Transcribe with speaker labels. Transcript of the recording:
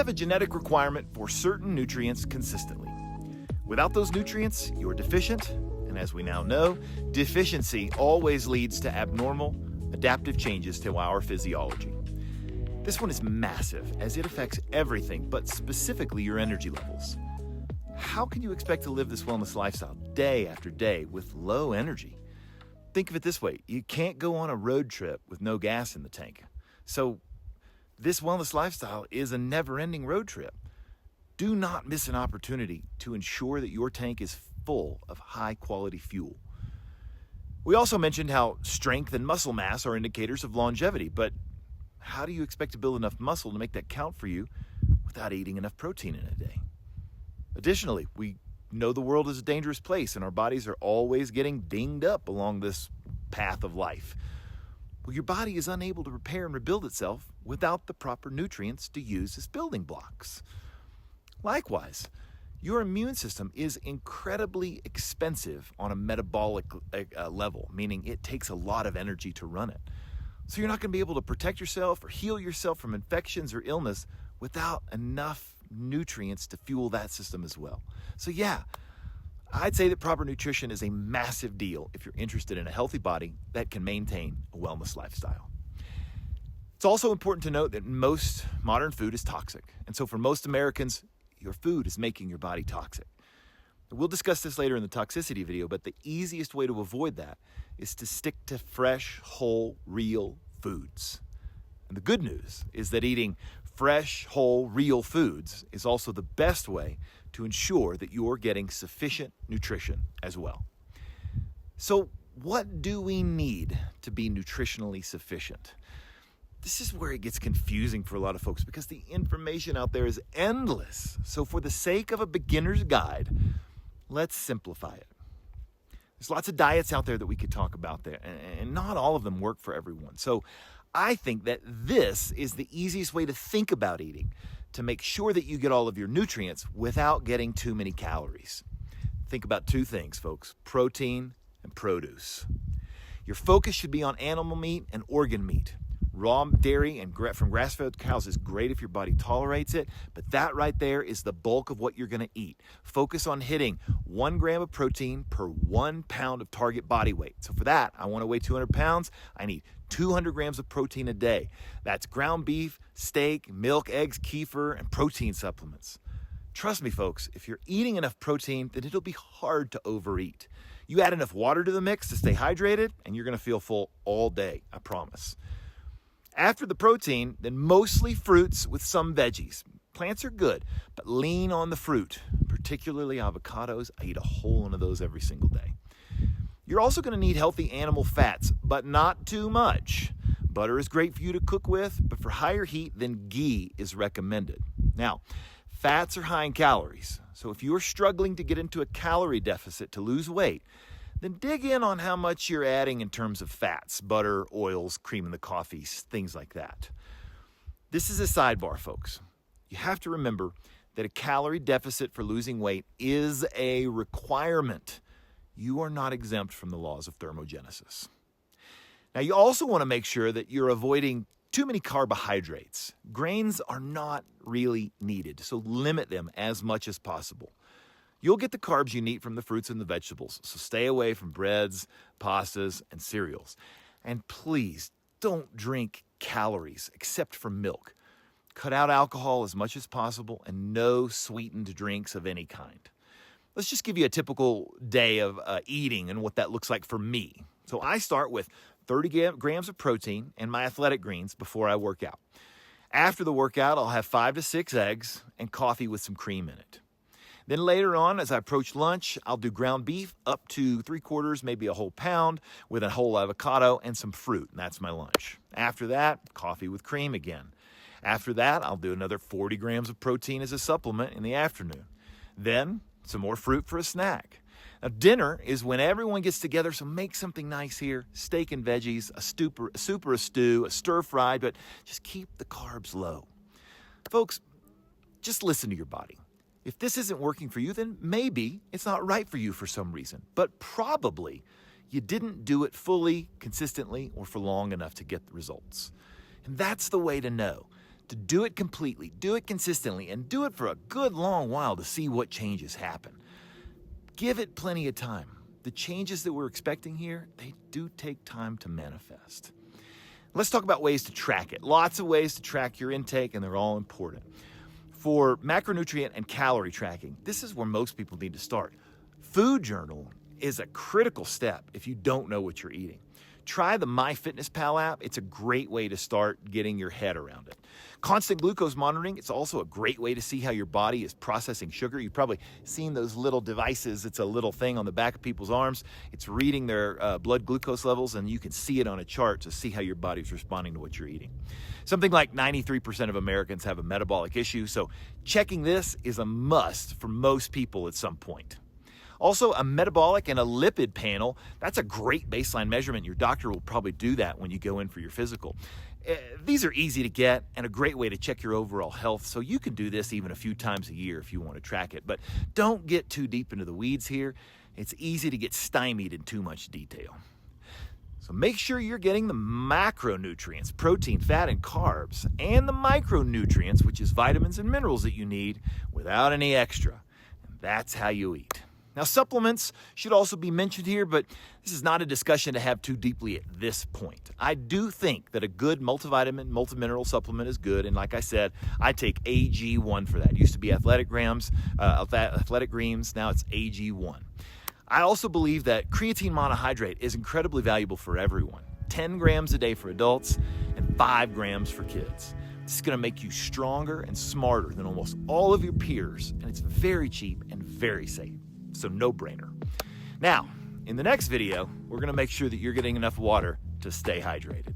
Speaker 1: have a genetic requirement for certain nutrients consistently. Without those nutrients, you're deficient, and as we now know, deficiency always leads to abnormal, adaptive changes to our physiology. This one is massive, as it affects everything, but specifically your energy levels. How can you expect to live this wellness lifestyle day after day with low energy? Think of it this way, you can't go on a road trip with no gas in the tank. So this wellness lifestyle is a never-ending road trip. Do not miss an opportunity to ensure that your tank is full of high-quality fuel. We also mentioned how strength and muscle mass are indicators of longevity, but how do you expect to build enough muscle to make that count for you without eating enough protein in a day? Additionally, we know the world is a dangerous place and our bodies are always getting dinged up along this path of life. Well, your body is unable to repair and rebuild itself without the proper nutrients to use as building blocks. Likewise, your immune system is incredibly expensive on a metabolic level, meaning it takes a lot of energy to run it. So you're not going to be able to protect yourself or heal yourself from infections or illness without enough nutrients to fuel that system as well. So yeah, I'd say that proper nutrition is a massive deal if you're interested in a healthy body that can maintain a wellness lifestyle. It's also important to note that most modern food is toxic. And so for most Americans, your food is making your body toxic. We'll discuss this later in the toxicity video, but the easiest way to avoid that is to stick to fresh, whole, real foods. And the good news is that eating fresh, whole, real foods is also the best way to ensure that you're getting sufficient nutrition as well. So what do we need to be nutritionally sufficient? This is where it gets confusing for a lot of folks because the information out there is endless. So for the sake of a beginner's guide, let's simplify it. There's lots of diets out there that we could talk about there, and not all of them work for everyone. So I think that this is the easiest way to think about eating to make sure that you get all of your nutrients without getting too many calories. Think about two things, folks: protein and produce. Your focus should be on animal meat and organ meat. Raw dairy and from grass-fed cows is great if your body tolerates it, but that right there is the bulk of what you're going to eat. Focus on hitting 1 gram of protein per 1 pound of target body weight. So for that, I want to weigh 200 pounds. I need 200 grams of protein a day. That's ground beef, steak, milk, eggs, kefir, and protein supplements. Trust me, folks, if you're eating enough protein, then it'll be hard to overeat. You add enough water to the mix to stay hydrated, and you're going to feel full all day, I promise. After the protein, then mostly fruits with some veggies. Plants are good, but lean on the fruit, particularly avocados. I eat a whole one of those every single day. You're also going to need healthy animal fats, but not too much. Butter is great for you to cook with, but for higher heat, then ghee is recommended. Now, fats are high in calories, so if you're struggling to get into a calorie deficit to lose weight, then dig in on how much you're adding in terms of fats, butter, oils, cream in the coffees, things like that. This is a sidebar, folks. You have to remember that a calorie deficit for losing weight is a requirement. You are not exempt from the laws of thermogenesis. Now, you also want to make sure that you're avoiding too many carbohydrates. Grains are not really needed, so limit them as much as possible. You'll get the carbs you need from the fruits and the vegetables, so stay away from breads, pastas, and cereals. And please don't drink calories except for milk. Cut out alcohol as much as possible and no sweetened drinks of any kind. Let's just give you a typical day of eating and what that looks like for me. So I start with 30 grams of protein and my athletic greens before I work out. After the workout, I'll have 5 to 6 eggs and coffee with some cream in it. Then later on, as I approach lunch, I'll do ground beef up to 3/4, maybe a whole pound with a whole avocado and some fruit, and that's my lunch. After that, coffee with cream again. After that, I'll do another 40 grams of protein as a supplement in the afternoon. Then, some more fruit for a snack. Now, dinner is when everyone gets together, so make something nice here. Steak and veggies, a soup or a stew, a stir-fried, but just keep the carbs low. Folks, just listen to your body. If this isn't working for you, then maybe it's not right for you for some reason. But probably you didn't do it fully, consistently, or for long enough to get the results. And that's the way to know. to do it completely, do it consistently, and do it for a good long while to see what changes happen. Give it plenty of time. The changes that we're expecting here, they do take time to manifest. Let's talk about ways to track it. Lots of ways to track your intake, and they're all important. For macronutrient and calorie tracking, this is where most people need to start. Food Journal is a critical step if you don't know what you're eating. Try the MyFitnessPal app. It's a great way to start getting your head around it. Constant glucose monitoring, it's also a great way to see how your body is processing sugar. You've probably seen those little devices. It's a little thing on the back of people's arms. It's reading their blood glucose levels, and you can see it on a chart to see how your body's responding to what you're eating. Something like 93% of Americans have a metabolic issue, so checking this is a must for most people at some point. Also, a metabolic and a lipid panel, that's a great baseline measurement. Your doctor will probably do that when you go in for your physical. These are easy to get and a great way to check your overall health, so you can do this even a few times a year if you want to track it. But don't get too deep into the weeds here. It's easy to get stymied in too much detail. So make sure you're getting the macronutrients, protein, fat, and carbs, and the micronutrients, which is vitamins and minerals that you need, without any extra. And that's how you eat. Now, supplements should also be mentioned here, but this is not a discussion to have too deeply at this point. I do think that a good multivitamin, multimineral supplement is good, and like I said, I take AG1 for that. It used to be Athletic Greens, now it's AG1. I also believe that creatine monohydrate is incredibly valuable for everyone. 10 grams a day for adults and 5 grams for kids. It's going to make you stronger and smarter than almost all of your peers, and it's very cheap and very safe. So no brainer. Now, in the next video, we're going to make sure that you're getting enough water to stay hydrated.